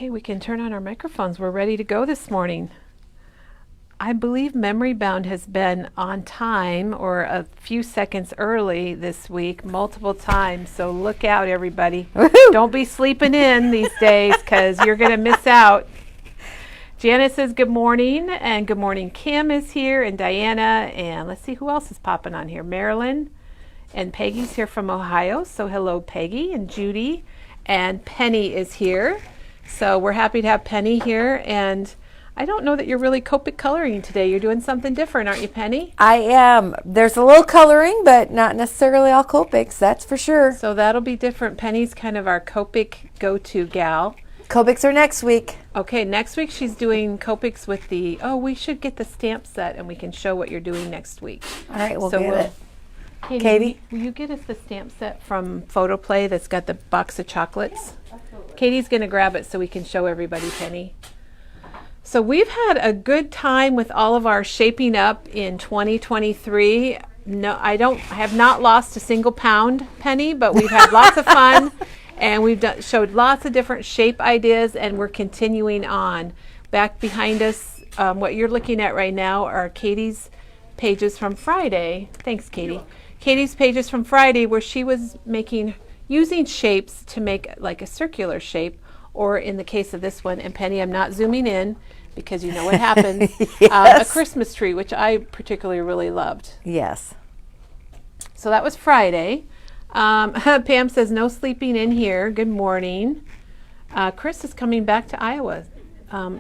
Okay, we can turn on our microphones. We're ready to go this morning. I believe Memory Bound has been on time or a few seconds early this week, multiple times. So look out, everybody. Woohoo! Don't be sleeping in these days because you're going to miss out. Janet says good morning, and good morning. Kim is here, and Diana, and let's see who else is popping on here. Marilyn, and Peggy's here from Ohio. So hello, Peggy and Judy, and Penny is here. So we're happy to have Penny here, and I don't know that you're really Copic coloring today. You're doing something different, aren't you, Penny? I am. There's a little coloring, but not necessarily all Copics, that's for sure. So that'll be different. Penny's kind of our Copic go-to gal. Copics are next week. Okay, next week she's doing Copics with the, we should get the stamp set and we can show what you're doing next week. All right, we'll get it. Katie, will you get us the stamp set from Photoplay that's got the box of chocolates? Yeah, absolutely. Katie's going to grab it so we can show everybody, Penny. So we've had a good time with all of our shaping up in 2023. No, I have not lost a single pound, Penny, but we've had lots of fun, and we've showed lots of different shape ideas, and we're continuing on. Back behind us, what you're looking at right now are Katie's pages from Friday. Thanks, Katie. Katie's pages from Friday, where she was using shapes to make like a circular shape, or in the case of this one, and Penny, I'm not zooming in because you know what happens, yes. A Christmas tree, which I particularly really loved. Yes. So that was Friday. Pam says, no sleeping in here. Good morning. Chris is coming back to Iowa.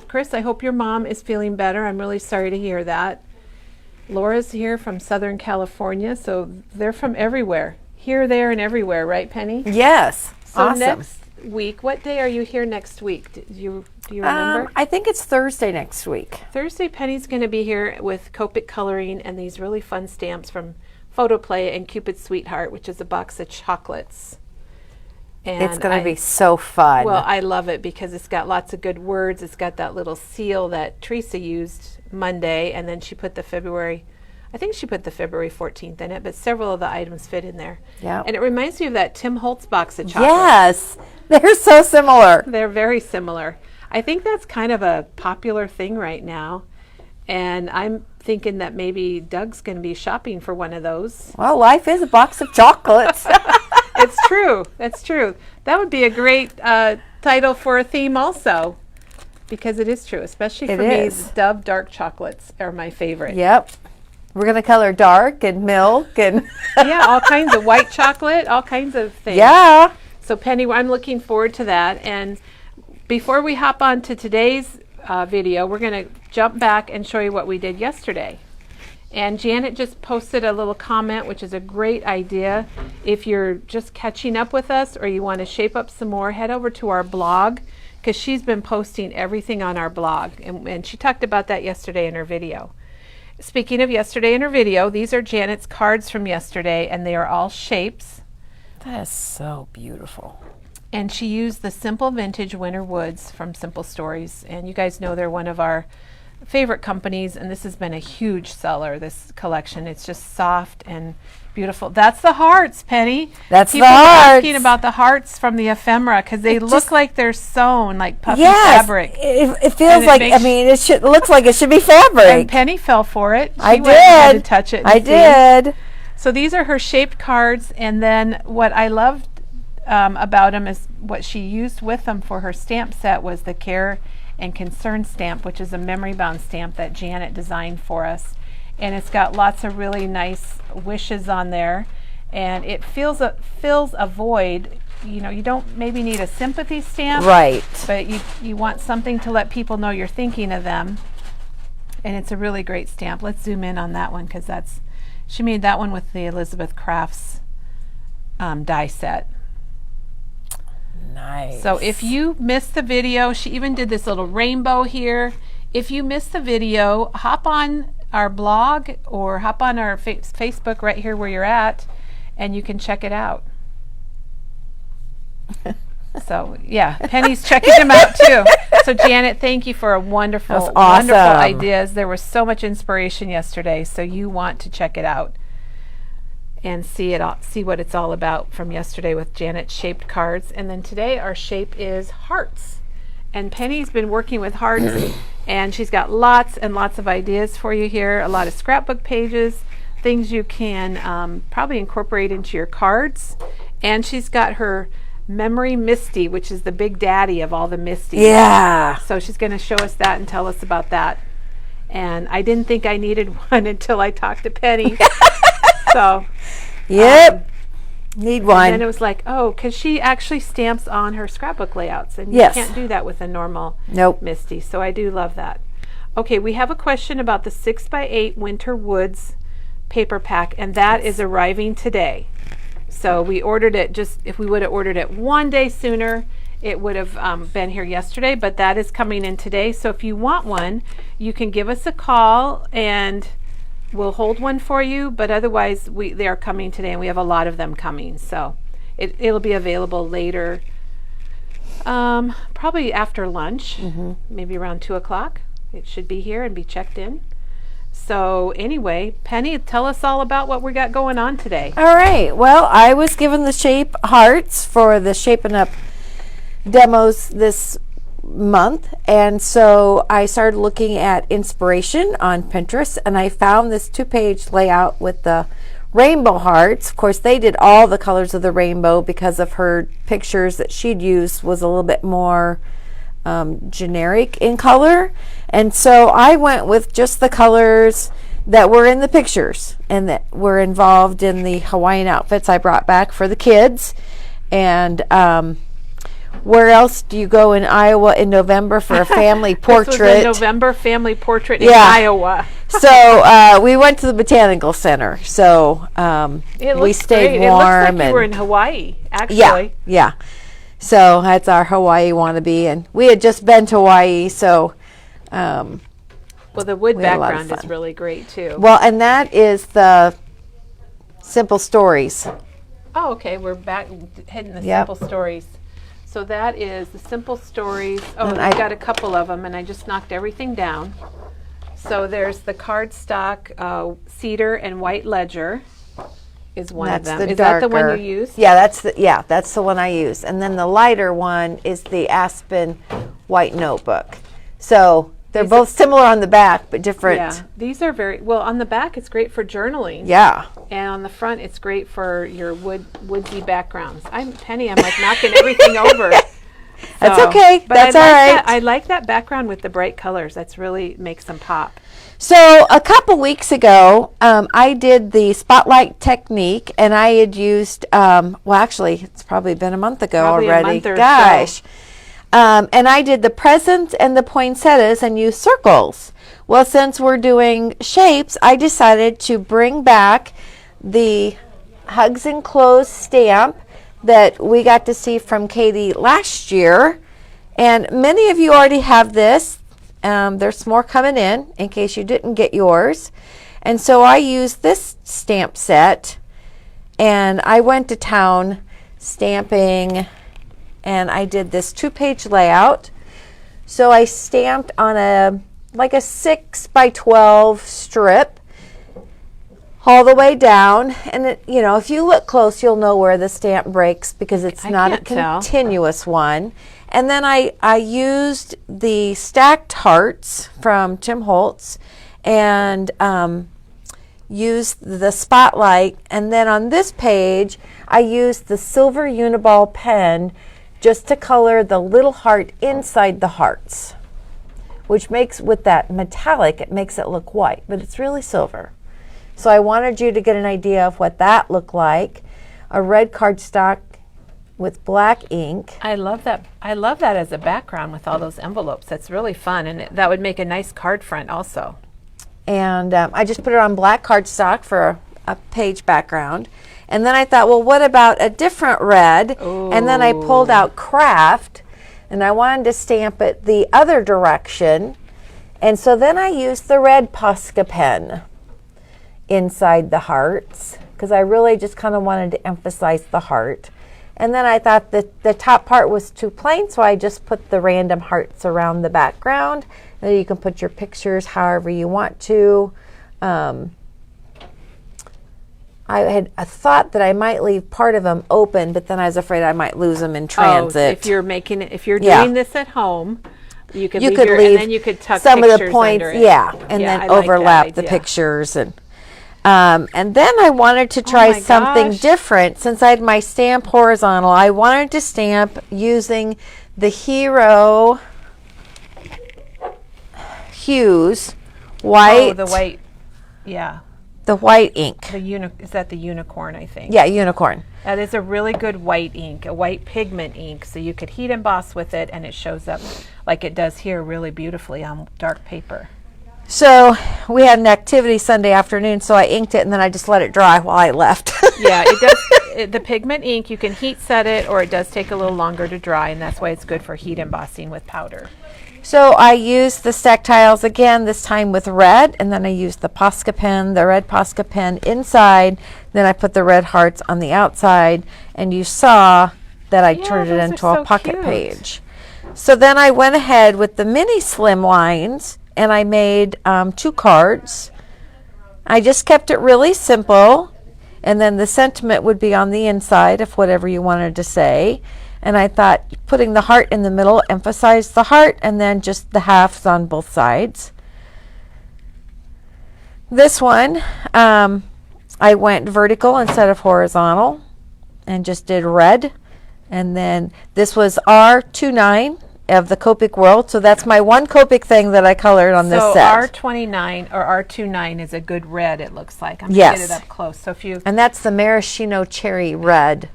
Chris, I hope your mom is feeling better. I'm really sorry to hear that. Laura's here from Southern California, so they're from everywhere. Here, there, and everywhere, right, Penny? Yes. So awesome. Next week, what day are you here next week? Do you remember? I think it's Thursday next week. Thursday, Penny's going to be here with Copic coloring and these really fun stamps from Photoplay and Cupid's Sweetheart, which is a box of chocolates. And it's going to be so fun. Well, I love it because it's got lots of good words. It's got that little seal that Teresa used Monday, and then she put the February 14th in it, but several of the items fit in there. Yeah. And it reminds me of that Tim Holtz box of chocolates. Yes, they're so similar. They're very similar. I think that's kind of a popular thing right now, and I'm thinking that maybe Doug's going to be shopping for one of those. Well, life is a box of chocolates. It's true. That's true. That would be a great title for a theme also, because it is true, especially for me. Dove dark chocolates are my favorite. Yep. We're going to color dark and milk and yeah, all kinds of white chocolate, all kinds of things. Yeah. So Penny, I'm looking forward to that. And before we hop on to today's video, we're going to jump back and show you what we did yesterday. And Janet just posted a little comment, which is a great idea. If you're just catching up with us or you want to shape up some more, head over to our blog, because she's been posting everything on our blog. And she talked about that yesterday in her video. Speaking of yesterday in her video, these are Janet's cards from yesterday, and they are all shapes. That is so beautiful. And she used the Simple Vintage Winter Woods from Simple Stories. And you guys know they're one of our favorite companies, and this has been a huge seller, this collection. It's just soft and beautiful. That's the hearts, Penny. That's People the hearts. are asking about the hearts from the ephemera because they look like they're sewn, like puffy fabric. It feels like, it looks like it should be fabric. And Penny fell for it. I went and had did. to touch it. I did. So these are her shaped cards, and then what I loved about them is what she used with them for her stamp set was the Care and Concern stamp, which is a memory bound stamp that Janet designed for us. And it's got lots of really nice wishes on there, and it fills a void. You know, you don't maybe need a sympathy stamp, right? But you want something to let people know you're thinking of them, and it's a really great stamp. Let's zoom in on that one because she made that one with the Elizabeth Crafts die set. Nice. So if you missed the video, she even did this little rainbow here. If you missed the video, hop on our blog or hop on our Facebook right here where you're at, and you can check it out. So yeah, Penny's checking them out too. So Janet, thank you for a wonderful ideas. There was so much inspiration yesterday, so you want to check it out and see what it's all about from yesterday with Janet's shaped cards. And then today our shape is hearts. And Penny's been working with hearts, and she's got lots and lots of ideas for you here. A lot of scrapbook pages, things you can probably incorporate into your cards. And she's got her Memory Misty, which is the big daddy of all the Misties. Yeah. So she's going to show us that and tell us about that. And I didn't think I needed one until I talked to Penny. So. Yep. Need one. And then it was like, oh, because she actually stamps on her scrapbook layouts, and you Yes. can't do that with a normal Nope. Misty. So I do love that. Okay, we have a question about the 6x8 Winter Woods paper pack, and that is arriving today. So we ordered it if we would have ordered it one day sooner, it would have been here yesterday, but that is coming in today. So if you want one, you can give us a call and we'll hold one for you, but otherwise they are coming today, and we have a lot of them coming. So it'll be available later, probably after lunch, maybe around 2 o'clock. It should be here and be checked in. So anyway, Penny, tell us all about what we got going on today. All right. Well, I was given the shape hearts for the Shaping Up demos this month, and so I started looking at inspiration on Pinterest, and I found this 2-page layout with the rainbow hearts. Of course, they did all the colors of the rainbow because of her pictures that she'd used was a little bit more generic in color, and so I went with just the colors that were in the pictures and that were involved in the Hawaiian outfits I brought back for the kids. And where else do you go in Iowa in November for a family portrait? This was a November family portrait in Iowa. So we went to the Botanical Center. So we stayed great. warm. It looks like and you were in Hawaii, actually. Yeah. So that's our Hawaii wannabe, and we had just been to Hawaii, so well, the wood we had a lot of background is fun. really great too. Well, and that is the Simple Stories. Oh, okay. We're back hitting the Yep. Simple Stories. So that is the Simple Stories. Oh, And I've got a couple of them, and I just knocked everything down. So there's the cardstock cedar and white ledger is one That's of them. the Is that the one darker. you used? Yeah, that's the one I use. And then the lighter one is the Aspen White Notebook. So they're both similar on the back, but different. Yeah, these are very well on the back. It's great for journaling. Yeah. And on the front, it's great for your woodsy backgrounds. Penny. I'm like knocking everything over. That's okay. But That's I all like right. that. I like that background with the bright colors. That's really makes them pop. So a couple weeks ago, I did the spotlight technique, and I had used, well, actually, it's probably been a month ago Probably already. a month or Gosh. so. And I did the presents and the poinsettias and used circles. Well, since we're doing shapes, I decided to bring back the Hugs Enclosed stamp that we got to see from Katie last year. And many of you already have this. There's more coming in case you didn't get yours. And so I used this stamp set, and I went to town stamping, and I did this 2-page layout. So I stamped on a 6x12 strip all the way down, and if you look close, you'll know where the stamp breaks because it's not a continuous one. And then I used the stacked hearts from Tim Holtz and used the spotlight. And then on this page, I used the silver Uniball pen just to color the little heart inside the hearts, which makes, with that metallic, it makes it look white, but it's really silver. So I wanted you to get an idea of what that looked like. A red cardstock with black ink. I love that. I love that as a background with all those envelopes. That's really fun, and that would make a nice card front also. And I just put it on black cardstock for a page background. And then I thought, well, what about a different red? Ooh. And then I pulled out Craft, and I wanted to stamp it the other direction. And so then I used the red Posca pen inside the hearts because I really just kind of wanted to emphasize the heart. And then I thought that the top part was too plain, so I just put the random hearts around the background. And then you can put your pictures however you want to. I had a thought that I might leave part of them open, but then I was afraid I might lose them in transit. Oh, if you're making it, if you're doing this at home, you could leave, and then you could tuck some of the pictures points, under it. and then overlap the pictures. And then I wanted to try something different. Since I had my stamp horizontal, I wanted to stamp using the Hero Hues white. Oh, the white, yeah. The white ink. Is that the unicorn, I think? Yeah, unicorn. That is a really good white ink, a white pigment ink. So you could heat emboss with it, and it shows up like it does here really beautifully on dark paper. So we had an activity Sunday afternoon, so I inked it, and then I just let it dry while I left. Yeah, it does. The pigment ink, you can heat set it, or it does take a little longer to dry, and that's why it's good for heat embossing with powder. So I used the stack tiles again, this time with red, and then I used the Posca pen, the red Posca pen inside. Then I put the red hearts on the outside, and you saw that I turned it into a pocket page. So then I went ahead with the mini slim lines, and I made 2 cards. I just kept it really simple, and then the sentiment would be on the inside of whatever you wanted to say. And I thought putting the heart in the middle emphasized the heart, and then just the halves on both sides. This one, I went vertical instead of horizontal and just did red. And then this was R29 of the Copic World. So that's my one Copic thing that I colored on this set. So R29 or R29 is a good red, it looks like. I'm going to get it up close. So if you And that's the maraschino cherry red.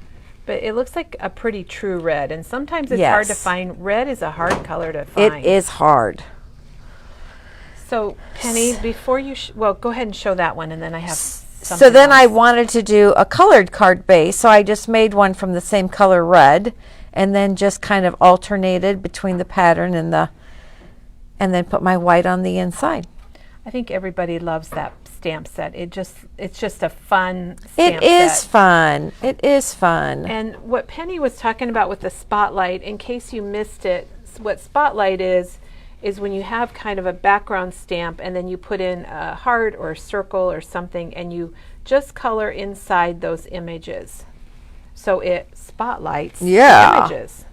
But it looks like a pretty true red, and sometimes it's hard to find. Red is a hard color to find. It is hard. So, Penny, before you, go ahead and show that one, and then I have something So then else. I wanted to do a colored card base, so I just made one from the same color red, and then just kind of alternated between the pattern and then put my white on the inside. I think everybody loves that stamp set. It's just a fun stamp set. It is fun. It is fun. And what Penny was talking about with the spotlight, in case you missed it, what spotlight is when you have kind of a background stamp and then you put in a heart or a circle or something and you just color inside those images. So it spotlights the images.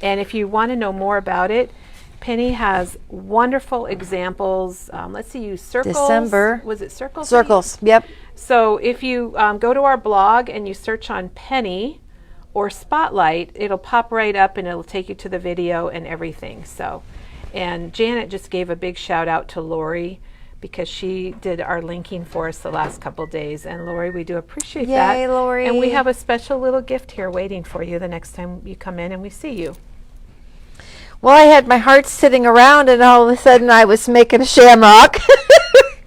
And if you want to know more about it, Penny has wonderful examples. Let's see, use circles. December. Was it circles? Circles, yep. So if you go to our blog and you search on Penny or Spotlight, it'll pop right up and it'll take you to the video and everything. So, and Janet just gave a big shout out to Lori because she did our linking for us the last couple days. And Lori, we do appreciate that. Yay, Lori. And we have a special little gift here waiting for you the next time you come in and we see you. Well, I had my heart sitting around, and all of a sudden I was making a shamrock.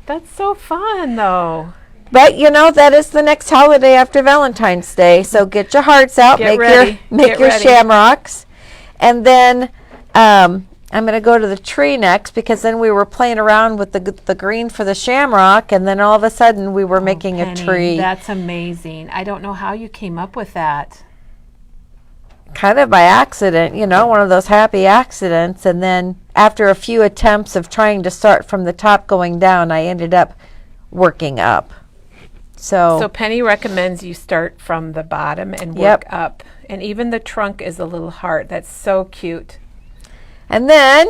That's so fun, though. But, you know, that is the next holiday after Valentine's Day. So get your hearts out, make your shamrocks. And then I'm going to go to the tree next, because then we were playing around with the green for the shamrock, and then all of a sudden we were making Penny, a tree. That's amazing. I don't know how you came up with that. Kind of by accident, you know, one of those happy accidents. And then after a few attempts of trying to start from the top going down, I ended up working up. So Penny recommends you start from the bottom and work up. And even the trunk is a little heart. That's so cute. And then,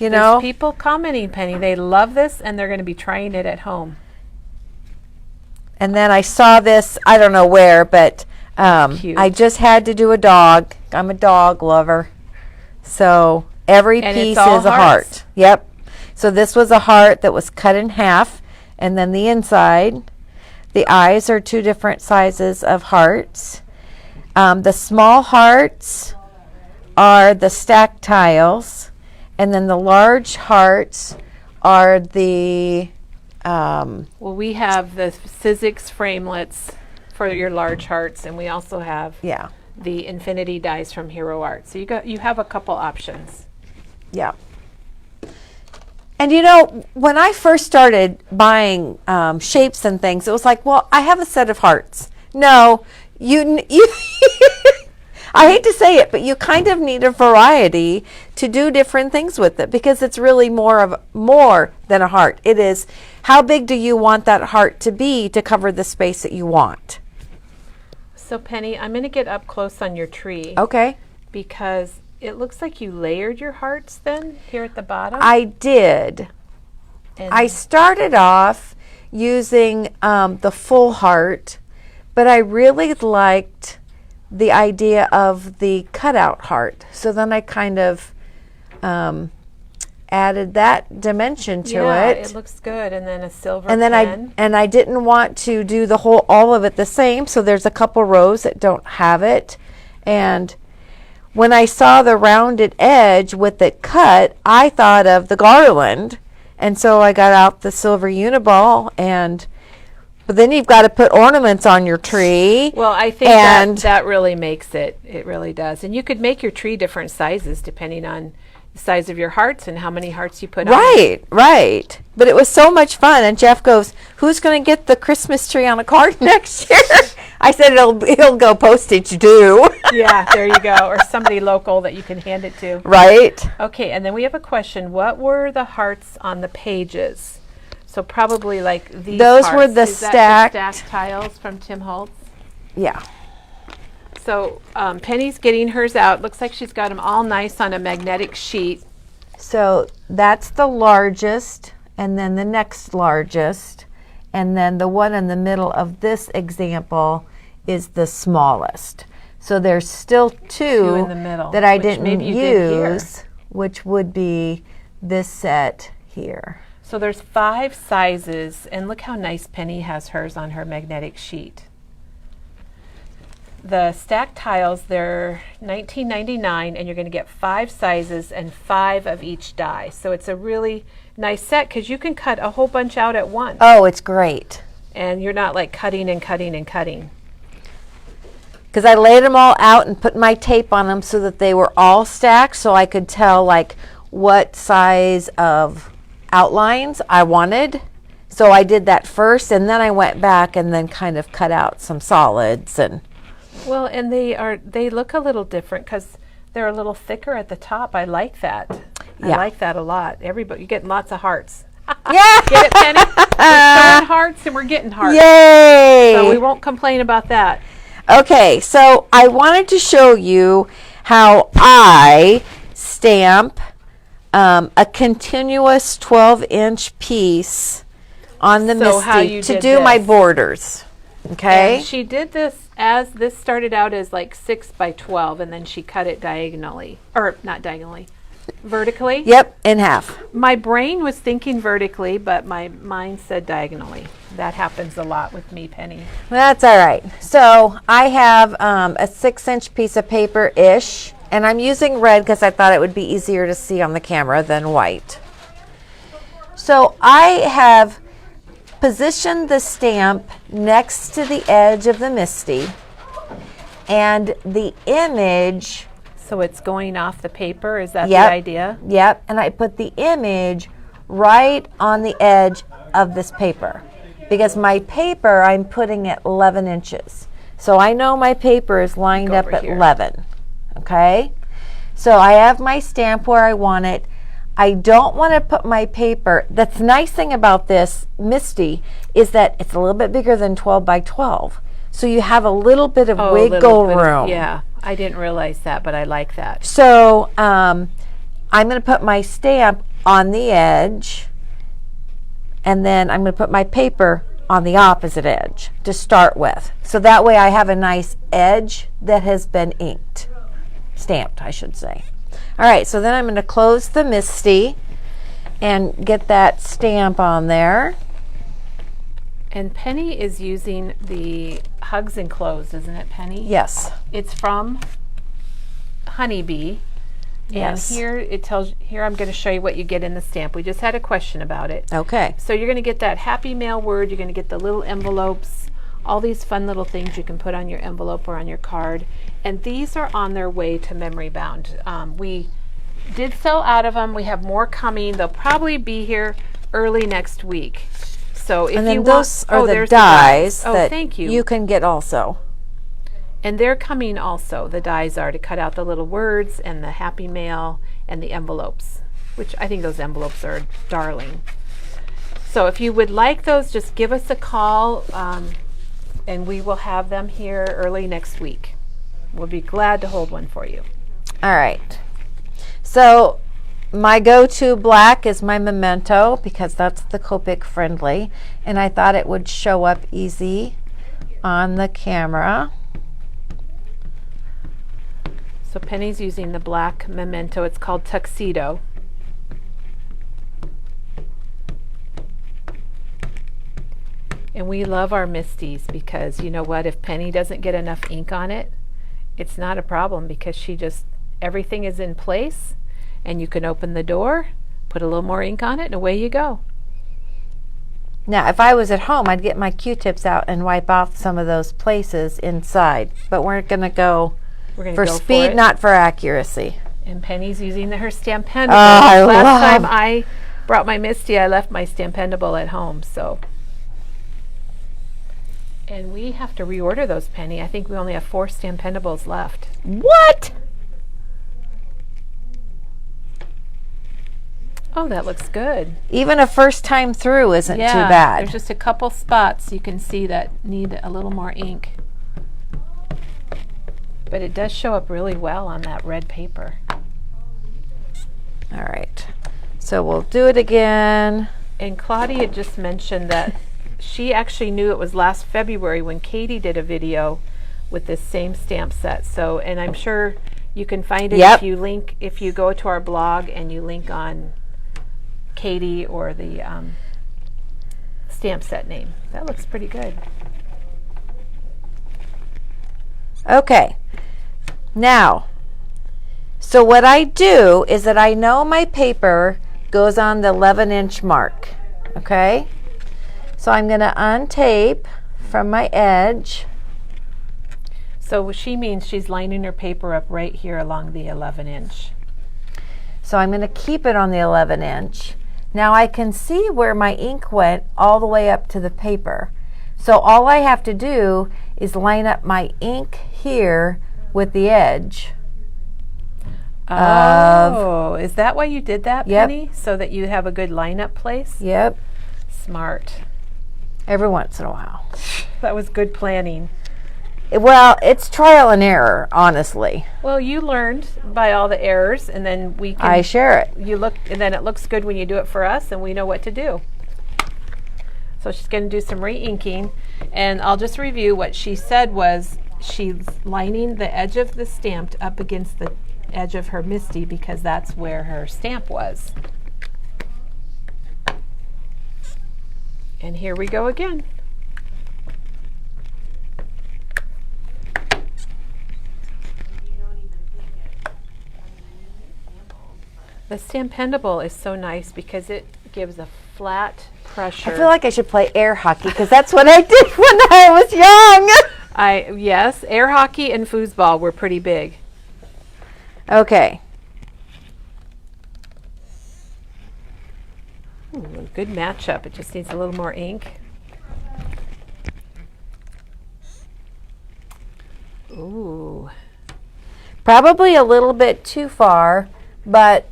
you know, people commenting, Penny, they love this and they're going to be trying it at home. And then I saw this, I don't know where, but I just had to do a dog. I'm a dog lover. So every piece is a heart. Yep. So this was a heart that was cut in half, and then the inside. The eyes are 2 different sizes of hearts. The small hearts are the stack tiles, and then the large hearts are the well, we have the Sizzix framelets for your large hearts, and we also have the infinity dies from Hero Art. So you have a couple options. Yeah. And you know, when I first started buying shapes and things, it was like, well, I have a set of hearts. No, you I hate to say it, but you kind of need a variety to do different things with it, because it's really more than a heart. It is, how big do you want that heart to be to cover the space that you want? So Penny, I'm going to get up close on your tree. Okay. Because it looks like you layered your hearts then here at the bottom. I did. And I started off using the full heart, but I really liked the idea of the cutout heart. So then I kind of added that dimension to it. Yeah, it looks good. And then a silver and then pen. I didn't want to do the whole, all of it the same. So there's a couple rows that don't have it. And when I saw the rounded edge with it cut, I thought of the garland. And so I got out the silver uniball, but then you've got to put ornaments on your tree. Well, I think that really makes it. It really does. And you could make your tree different sizes depending on the size of your hearts and how many hearts you put on it. Right. But it was so much fun. And Jeff goes, "Who's going to get the Christmas tree on a card next year?" I said, it'll go postage due. Yeah, there you go. Or somebody local that you can hand it to. Right. Okay, and then we have a question. What were the hearts on the pages? So probably like these Those hearts. were the Is that stacked tiles from Tim Holtz. Yeah. So Penny's getting hers out. Looks like she's got them all nice on a magnetic sheet. So that's the largest, and then the next largest, and then the one in the middle of this example is the smallest. So there's still two in the middle that I didn't use, which would be this set here. So there's 5 sizes, and look how nice Penny has hers on her magnetic sheet. The stacked tiles, they're $19.99, and you're going to get 5 sizes and 5 of each die. So it's a really nice set because you can cut a whole bunch out at once. Oh, it's great. And you're not like cutting and cutting and cutting. Because I laid them all out and put my tape on them so that they were all stacked, so I could tell like what size of outlines I wanted. So I did that first, and then I went back and then kind of cut out some solids. And well, and they look a little different because they're a little thicker at the top. I like that. I like that a lot. Everybody, you're getting lots of hearts. Yeah. Get it, Penny? We're throwing hearts and we're getting hearts. Yay! So we won't complain about that. Okay, so I wanted to show you how I stamp a continuous 12-inch piece on the Misty to do my borders. Okay. And she did this as this started out as like 6 by 12, and then she cut it diagonally, or not diagonally, vertically. Yep, in half. My brain was thinking vertically, but my mind said diagonally. That happens a lot with me, Penny. That's all right. So I have a 6-inch piece of paper-ish, and I'm using red because I thought it would be easier to see on the camera than white. So I have positioned the stamp next to the edge of the Misty, and the image. So it's going off the paper, is that the idea? Yep, and I put the image right on the edge of this paper because my paper I'm putting at 11 inches. So I know my paper is lined up at 11, okay? So I have my stamp where I want it. I don't want to put my paper. That's the nice thing about this Misty is that it's a little bit bigger than 12 by 12. So you have a little bit of wiggle room. Yeah, I didn't realize that, but I like that. So I'm going to put my stamp on the edge, and then I'm going to put my paper on the opposite edge to start with. So that way I have a nice edge that has been inked. Stamped, I should say. All right, so then I'm going to close the Misty and get that stamp on there. And Penny is using the Hugs Enclosed, isn't it, Penny? Yes. It's from Honeybee. Yes. And here it tells, here I'm going to show you what you get in the stamp. We just had a question about it. Okay. So you're going to get that Happy Mail word, you're going to get the little envelopes, all these fun little things you can put on your envelope or on your card. And these are on their way to Memory Bound. We did sell out of them. We have more coming. They'll probably be here early next week. So if and then you those want, are the dies that thank you. You can get also. And they're coming also. The dies are to cut out the little words and the happy mail and the envelopes, which I think those envelopes are darling. So if you would like those, just give us a call and we will have them here early next week. We'll be glad to hold one for you. All right. So my go-to black is my Memento because that's the Copic friendly, and I thought it would show up easy on the camera. So Penny's using the black Memento. It's called Tuxedo. And we love our Misties because you know what? If Penny doesn't get enough ink on it, it's not a problem because everything is in place and you can open the door, put a little more ink on it, and away you go. Now, if I was at home, I'd get my Q-tips out and wipe off some of those places inside. But we're going to go for speed, not for accuracy. And Penny's using her Stampendable. Oh, Last time I brought my Misty, I left my Stampendable at home. And we have to reorder those, Penny. I think we only have 4 Stampendables left. What? Oh, that looks good. Even a first time through isn't too bad. There's just a couple spots you can see that need a little more ink. But it does show up really well on that red paper. All right. So we'll do it again. And Claudia just mentioned that she actually knew it was last February when Katie did a video with this same stamp set. So, and I'm sure you can find it if you go to our blog and you link on Katie or the stamp set name. That looks pretty good. Okay. Now, so what I do is that I know my paper goes on the 11-inch mark. Okay? So I'm going to untape from my edge. So she means she's lining her paper up right here along the 11-inch. So I'm going to keep it on the 11-inch. Now I can see where my ink went all the way up to the paper. So all I have to do is line up my ink here with the edge. Oh, is that why you did that, Yep. Penny? So that you have a good lineup place? Yep. Smart. Every once in a while. That was good planning. Well, it's trial and error, honestly. Well, you learned by all the errors, and then we can. I share it. And then it looks good when you do it for us, and we know what to do. So she's going to do some re-inking, and I'll just review what she said was she's lining the edge of the stamp up against the edge of her Misty because that's where her stamp was. And here we go again. The Stampendable is so nice because it gives a flat pressure. I feel like I should play air hockey because that's what I did when I was young. Yes, air hockey and foosball were pretty big. Okay. Ooh, good matchup. It just needs a little more ink. Ooh. Probably a little bit too far, but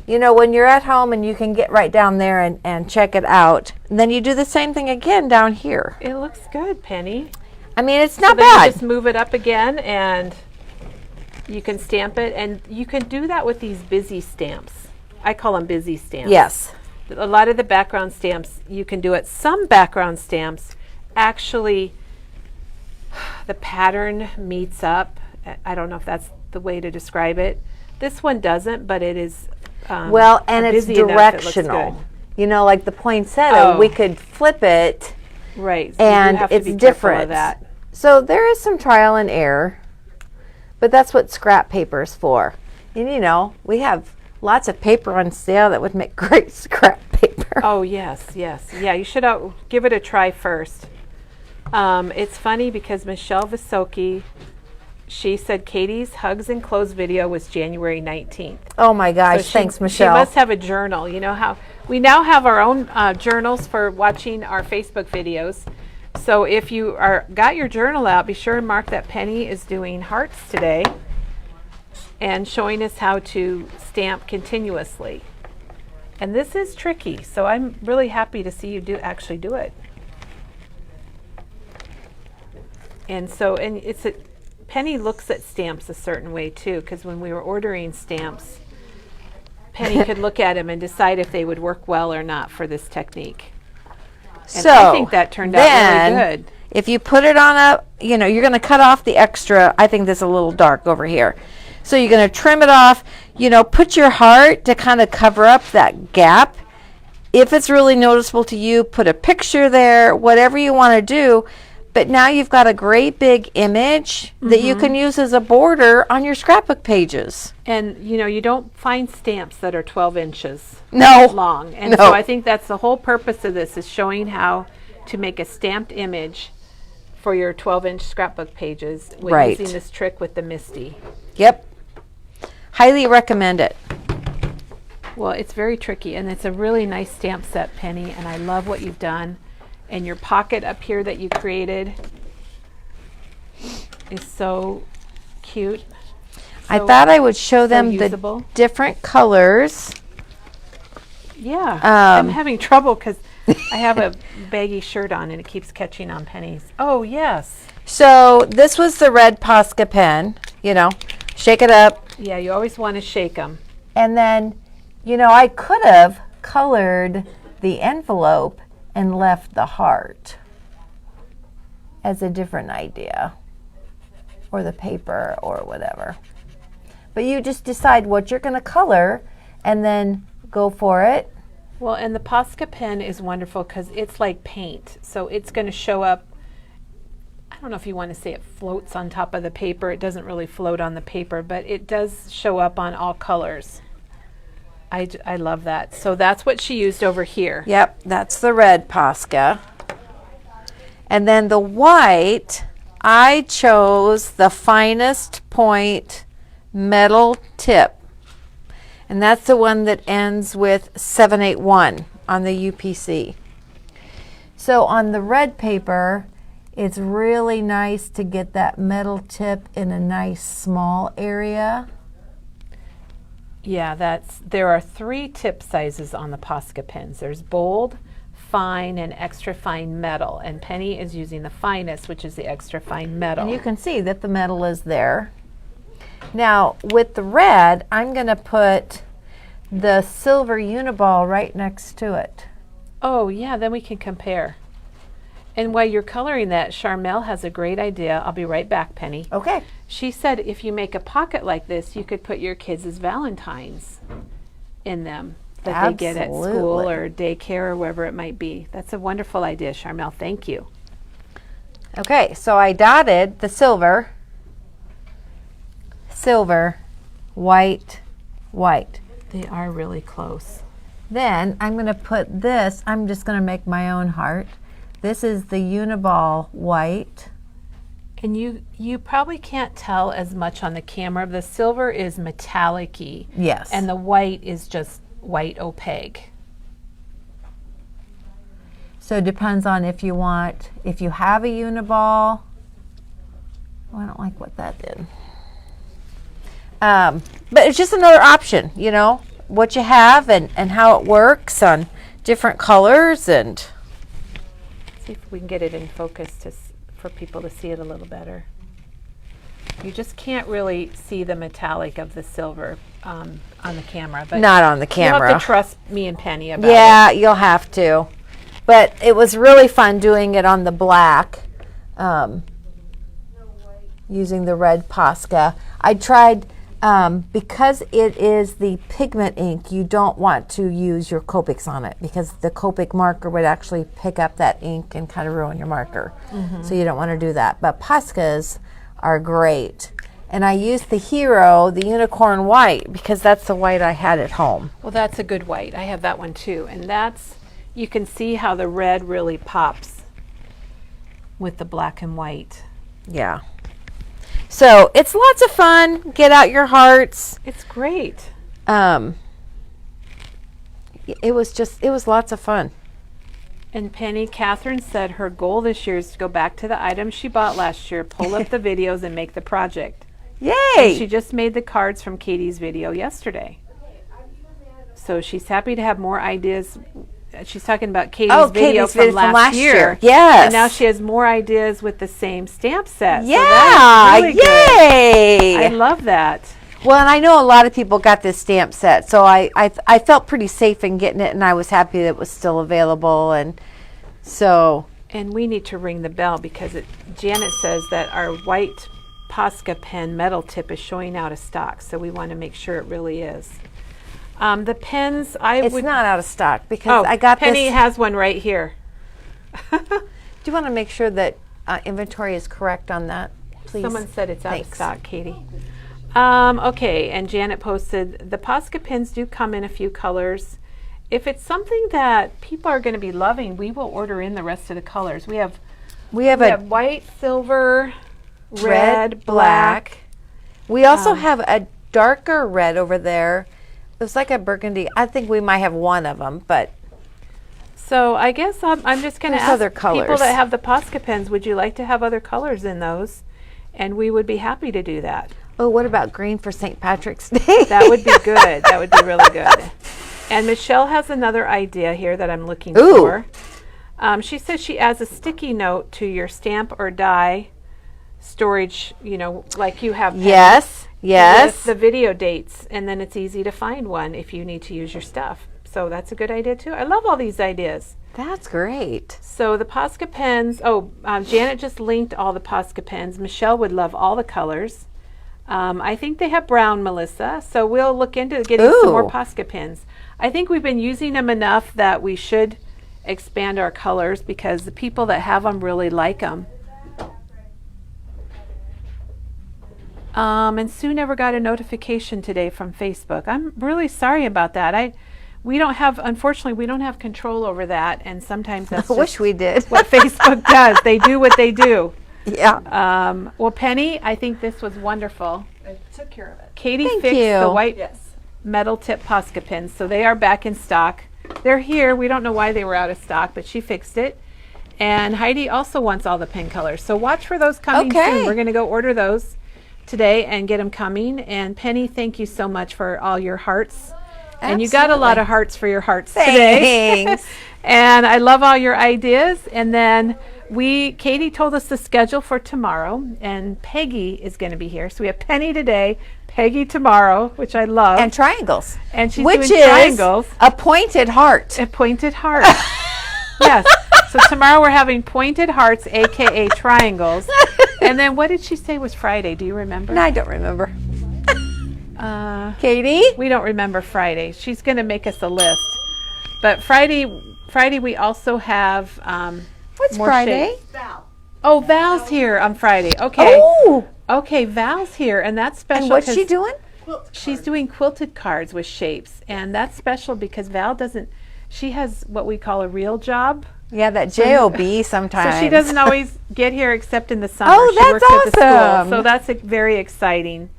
you know, when you're at home and you can get right down there and check it out, then you do the same thing again down here. It looks good, Penny. I mean, it's not then bad. You just move it up again and you can stamp it, and you can do that with these busy stamps. I call them busy stamps. Yes. A lot of the background stamps, you can do it. Some background stamps, actually, the pattern meets up. I don't know if that's the way to describe it. This one doesn't, but it is well, and it's directional. You know, like the poinsettia, we could flip it. Right. So and it's different. That. So there is some trial and error, but that's what scrap paper is for. And you know, we have lots of paper on sale that would make great scrap paper. Oh, yes, yes. Yeah, you should give it a try first. It's funny because Michelle Visoki, she said Katie's Hugs and Clothes video was January 19th. Oh my gosh, so thanks, Michelle. She must have a journal. You know how we now have our own journals for watching our Facebook videos. So if you got your journal out, be sure to mark that Penny is doing hearts today and showing us how to stamp continuously. And this is tricky, so I'm really happy to see you actually do it. And so, Penny looks at stamps a certain way too, because when we were ordering stamps, Penny could look at them and decide if they would work well or not for this technique. And so I think that turned out really good. If you put it on you're going to cut off the extra. I think this is a little dark over here. So you're going to trim it off, put your heart to kind of cover up that gap. If it's really noticeable to you, put a picture there, whatever you want to do. But now you've got a great big image that you can use as a border on your scrapbook pages. And, you don't find stamps that are 12 inches long. And so I think that's the whole purpose of this, is showing how to make a stamped image for your 12-inch scrapbook pages with using this trick with the MISTI. Yep. Highly recommend it. Well, it's very tricky, and it's a really nice stamp set, Penny, and I love what you've done. And your pocket up here that you created is so cute. I thought I would show them the different colors. Yeah, I'm having trouble because I have a baggy shirt on and it keeps catching on Penny's. Oh, yes. So this was the red Posca pen, shake it up. Yeah, you always want to shake them. And then, I could have colored the envelope and left the heart as a different idea, or the paper or whatever. But you just decide what you're going to color and then go for it. Well, and the Posca pen is wonderful because it's like paint. So it's going to show up, I don't know if you want to say it floats on top of the paper. It doesn't really float on the paper, but it does show up on all colors. I love that. So that's what she used over here. Yep, that's the red Posca. And then the white, I chose the finest point metal tip. And that's the one that ends with 781 on the UPC. So on the red paper, it's really nice to get that metal tip in a nice small area. Yeah, there are 3 tip sizes on the Posca pens. There's bold, fine, and extra fine metal. And Penny is using the finest, which is the extra fine metal. And you can see that the metal is there. Now, with the red, I'm going to put the silver Uniball right next to it. Oh, yeah, then we can compare. And while you're coloring that, Charmel has a great idea. I'll be right back, Penny. Okay. She said if you make a pocket like this, you could put your kids' Valentines in them that they get at school or daycare or wherever it might be. That's a wonderful idea, Charmel. Thank you. Okay, so I dotted the silver, white, white. They are really close. Then I'm going to put this, I'm just going to make my own heart. This is the Uniball white. And you probably can't tell as much on the camera. The silver is metallic-y. Yes. And the white is just white opaque. So it depends on if you have a Uniball. Oh, I don't like what that did. But it's just another option, what you have and how it works on different colors. And see if we can get it in focus for people to see it a little better. You just can't really see the metallic of the silver on the camera. But not on the camera. You'll have to trust me and Penny about it. Yeah, you'll have to. But it was really fun doing it on the black, using the red Posca. I tried, because it is the pigment ink, you don't want to use your Copics on it because the Copic marker would actually pick up that ink and kind of ruin your marker. So you don't want to do that. But Poscas are great. And I used the Hero, the unicorn white, because that's the white I had at home. Well, that's a good white. I have that one too. And you can see how the red really pops with the black and white. Yeah. So it's lots of fun. Get out your hearts. It's great. It was lots of fun. And Penny, Catherine said her goal this year is to go back to the items she bought last year, pull up the videos, and make the project. Yay! And she just made the cards from Katie's video yesterday. So she's happy to have more ideas. She's talking about Katie's video from last year. Yes. And now she has more ideas with the same stamp set. Yeah. So that's really Yay! good. I love that. Well, and I know a lot of people got this stamp set, so I felt pretty safe in getting it, and I was happy that it was still available, and so. And we need to ring the bell because Janet says that our white Posca pen metal tip is showing out of stock, so we want to make sure it really is. The pens, it's not out of stock because I got Penny has one right here. Do you want to make sure that inventory is correct on that, please? Someone said it's out of stock, Katie. Okay, and Janet posted, the Posca pens do come in a few colors. If it's something that people are going to be loving, we will order in the rest of the colors. We have white, silver, red, black. We also have a darker red over there. It's like a burgundy. I think we might have one of them, but. So I guess I'm just going to ask other colors. People that have the Posca pens, would you like to have other colors in those? And we would be happy to do that. Oh, what about green for St. Patrick's Day? That would be good. That would be really good. And Michelle has another idea here that I'm looking for. She says she adds a sticky note to your stamp or die storage, like you have. Yes. With the video dates, and then it's easy to find one if you need to use your stuff. So that's a good idea too. I love all these ideas. That's great. So the Posca pens, Janet just linked all the Posca pens. Michelle would love all the colors. I think they have brown, Melissa, so we'll look into getting some more Posca pens. I think we've been using them enough that we should expand our colors because the people that have them really like them. And Sue never got a notification today from Facebook. I'm really sorry about that. Unfortunately, we don't have control over that, and sometimes that's I wish we did. What Facebook does. They do what they do. Yeah. Well, Penny, I think this was wonderful. I took care of it. Katie fixed the white metal tip Posca pins, so they are back in stock. They're here. We don't know why they were out of stock, but she fixed it. And Heidi also wants all the pen colors, so watch for those coming soon. We're going to go order those today and get them coming. And Penny, thank you so much for all your hearts. Absolutely. And you got a lot of hearts for your hearts today. And I love all your ideas. And then Katie told us the schedule for tomorrow, and Peggy is going to be here. So we have Penny today, Peggy tomorrow, which I love. And triangles. And she's doing triangles. A pointed heart. A pointed heart. Yes. So tomorrow we're having pointed hearts, a.k.a. triangles. And then what did she say was Friday? Do you remember? No, I don't remember. Katie? We don't remember Friday. She's going to make us a list. But Friday we also have What's more Friday? Val. Oh, Val's here on Friday. Okay. Oh. Okay, Val's here, and that's special. And what's she doing? She's doing quilted cards with shapes, and that's special because Val doesn't. She has what we call a real job. Yeah, that job sometimes. So she doesn't always get here except in the summer. Oh, she that's works at the awesome. school, so that's very exciting.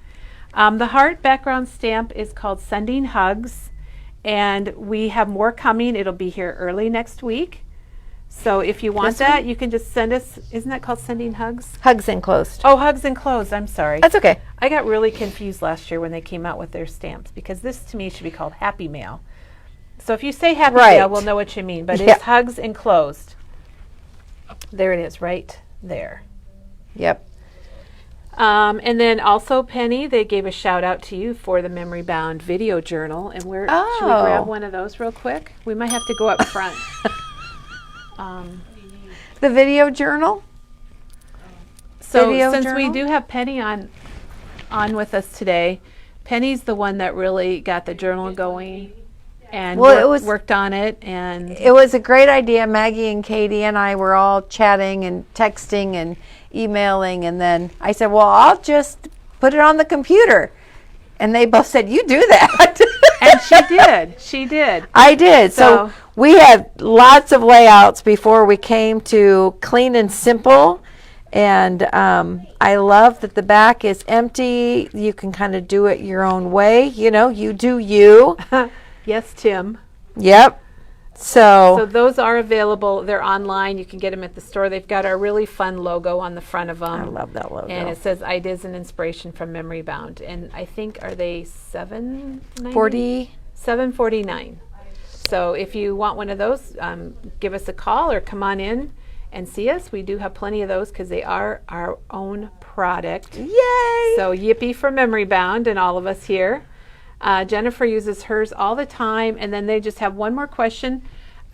The heart background stamp is called Sending Hugs, and we have more coming. It'll be here early next week. So if you want that, you can just send us. Isn't that called Sending Hugs? Hugs Enclosed. Oh, Hugs Enclosed. I'm sorry. That's okay. I got really confused last year when they came out with their stamps because this to me should be called Happy Mail. So if you say Happy Mail, we'll know what you mean. But it's Hugs Enclosed. There it is, right there. Yep. And then also, Penny, they gave a shout out to you for the Memory Bound video journal. And should we grab one of those real quick? We might have to go up front. The video journal? So since we do have Penny on with us today, Penny's the one that really got the journal going and worked on it. And it was a great idea. Maggie and Katie and I were all chatting and texting and emailing, and then I said, well, I'll just put it on the computer. And they both said, you do that. And she did. She did. I did. So we had lots of layouts before we came to clean and simple. And I love that the back is empty. You can kind of do it your own way. You know, you do you. Yes, Tim. Yep. So those are available. They're online. You can get them at the store. They've got our really fun logo on the front of them. I love that logo. And it says Ideas and Inspiration from Memory Bound. And I think, are they $7.49? So if you want one of those, give us a call or come on in and see us. We do have plenty of those because they are our own product. Yay! So yippee for Memory Bound and all of us here. Jennifer uses hers all the time. And then they just have one more question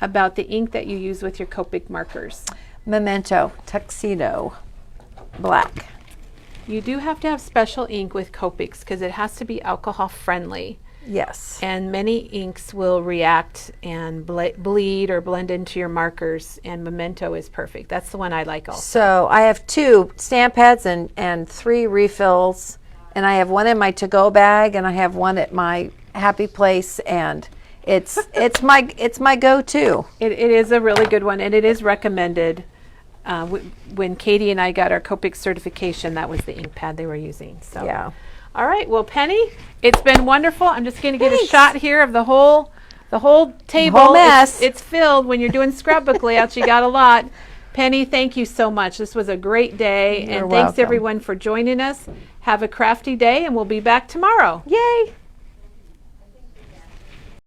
about the ink that you use with your Copic markers. Memento Tuxedo Black. You do have to have special ink with Copics because it has to be alcohol friendly. Yes. And many inks will react and bleed or blend into your markers, and Memento is perfect. That's the one I like also. So I have 2 stamp pads and 3 refills, and I have one in my to-go bag, and I have one at my happy place, and it's my go-to. It is a really good one, and it is recommended. When Katie and I got our Copic certification, that was the ink pad they were using. So yeah. All right, well, Penny, it's been wonderful. I'm just going to get a shot here of the whole table. Whole mess. It's filled. When you're doing scrapbook layouts, you got a lot. Penny, thank you so much. This was a great day. You're and thanks welcome. everyone for joining us. Have a crafty day, and we'll be back tomorrow. Yay!